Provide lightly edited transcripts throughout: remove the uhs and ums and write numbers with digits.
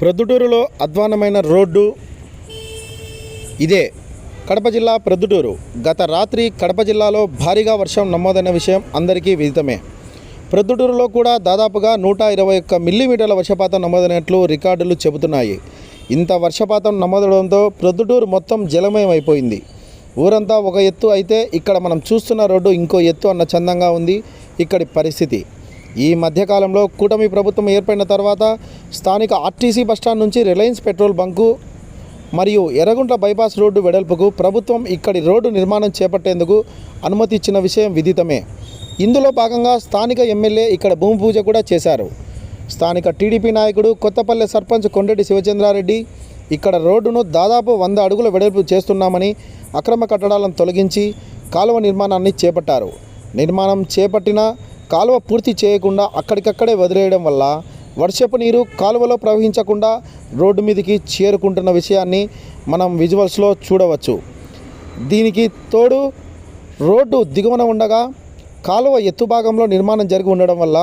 ప్రొద్దుటూరులో అధ్వాన్నమైన రోడ్డు ఇదే. కడప జిల్లా ప్రొద్దుటూరు. గత రాత్రి కడప జిల్లాలో భారీగా వర్షం నమోదైన విషయం అందరికీ విదితమే. ప్రొద్దుటూరులో కూడా దాదాపుగా 121 మిల్లీమీటర్ల వర్షపాతం నమోదైనట్లు రికార్డులు చెబుతున్నాయి. ఇంత వర్షపాతం నమోదవడంతో ప్రొద్దుటూరు మొత్తం జలమయం అయిపోయింది. ఊరంతా ఒక ఎత్తు అయితే ఇక్కడ మనం చూస్తున్న రోడ్డు ఇంకో ఎత్తు అన్న చందంగా ఉంది ఇక్కడి పరిస్థితి. ఈ మధ్యకాలంలో కూటమి ప్రభుత్వం ఏర్పడిన తర్వాత స్థానిక ఆర్టీసీ బస్టాండ్ నుంచి రిలయన్స్ పెట్రోల్ బంకు మరియు ఎర్రగుంట్ల బైపాస్ రోడ్డు వెడల్పుకు ప్రభుత్వం ఇక్కడి రోడ్డు నిర్మాణం చేపట్టేందుకు అనుమతి ఇచ్చిన విషయం విదితమే. ఇందులో భాగంగా స్థానిక ఎమ్మెల్యే ఇక్కడ భూమి పూజ కూడా చేశారు. స్థానిక టీడీపీ నాయకుడు కొత్తపల్లె సర్పంచ్ కొండెటి శివచంద్రారెడ్డి ఇక్కడ రోడ్డును దాదాపు 100 అడుగుల వెడల్పు చేస్తున్నామని, అక్రమ కట్టడాలను తొలగించి కాలువ నిర్మాణాన్ని చేపట్టారు. నిర్మాణం చేపట్టిన కాలువ పూర్తి చేయకుండా అక్కడికక్కడే వదిలేయడం వల్ల వర్షపు నీరు కాలువలో ప్రవహించకుండా రోడ్డు మీదకి చేరుకుంటున్న విషయాన్ని మనం విజువల్స్లో చూడవచ్చు. దీనికి తోడు రోడ్డు దిగువన ఉండగా కాలువ ఎత్తు భాగంలో నిర్మాణం జరిగి ఉండడం వల్ల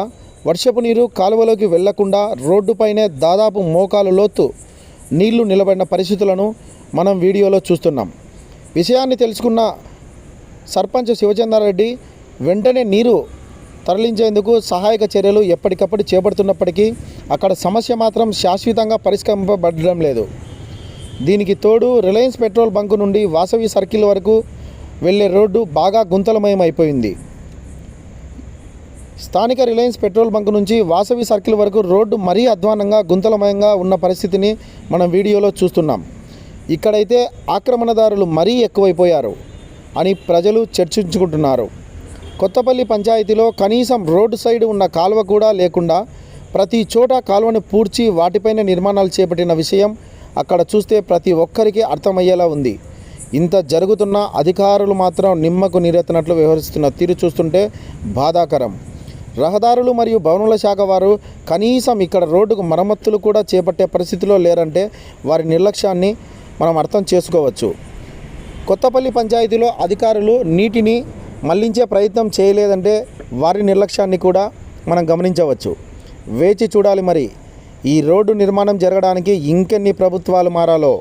వర్షపు నీరు కాలువలోకి వెళ్లకుండా రోడ్డుపైనే దాదాపు మోకాలు లోతు నీళ్లు నిలబడిన పరిస్థితులను మనం వీడియోలో చూస్తున్నాం. విషయాన్ని తెలుసుకున్న సర్పంచ్ శివచంద్రారెడ్డి వెంటనే నీరు తరలించేందుకు సహాయక చర్యలు ఎప్పటికప్పుడు చేపడుతున్నప్పటికీ అక్కడ సమస్య మాత్రం శాశ్వతంగా పరిష్కరింపబడడం లేదు. దీనికి తోడు రిలయన్స్ పెట్రోల్ బంకు నుండి వాసవి సర్కిల్ వరకు వెళ్ళే రోడ్డు బాగా గుంతలమయం అయిపోయింది. స్థానిక రిలయన్స్ పెట్రోల్ బంకు నుంచి వాసవి సర్కిల్ వరకు రోడ్డు మరీ అధ్వానంగా గుంతలమయంగా ఉన్న పరిస్థితిని మనం వీడియోలో చూస్తున్నాం. ఇక్కడైతే ఆక్రమణదారులు మరీ ఎక్కువైపోయారు అని ప్రజలు చర్చించుకుంటున్నారు. కొత్తపల్లి పంచాయతీలో కనీసం రోడ్డు సైడ్ ఉన్న కాలువ కూడా లేకుండా ప్రతి చోట కాలువను పూడ్చి వాటిపైన నిర్మాణాలు చేపట్టిన విషయం అక్కడ చూస్తే ప్రతి ఒక్కరికి అర్థమయ్యేలా ఉంది. ఇంత జరుగుతున్న అధికారులు మాత్రం నిమ్మకు నీరెత్తినట్లు వ్యవహరిస్తున్న తీరు చూస్తుంటే బాధాకరం. రహదారులు మరియు భవనాల శాఖ వారు కనీసం ఇక్కడ రోడ్డుకు మరమ్మతులు కూడా చేపట్టే పరిస్థితిలో లేరంటే వారి నిర్లక్ష్యాన్ని మనం అర్థం చేసుకోవచ్చు. కొత్తపల్లి పంచాయతీలో అధికారులు నీటిని మళ్లించే ప్రయత్నం చేయలేదంటే వారి నిర్లక్ష్యాన్ని కూడా మనం గమనించవచ్చు. వేచి చూడాలి మరి ఈ రోడ్డు నిర్మాణం జరగడానికి ఇంకెన్ని ప్రభుత్వాలు మారాలో.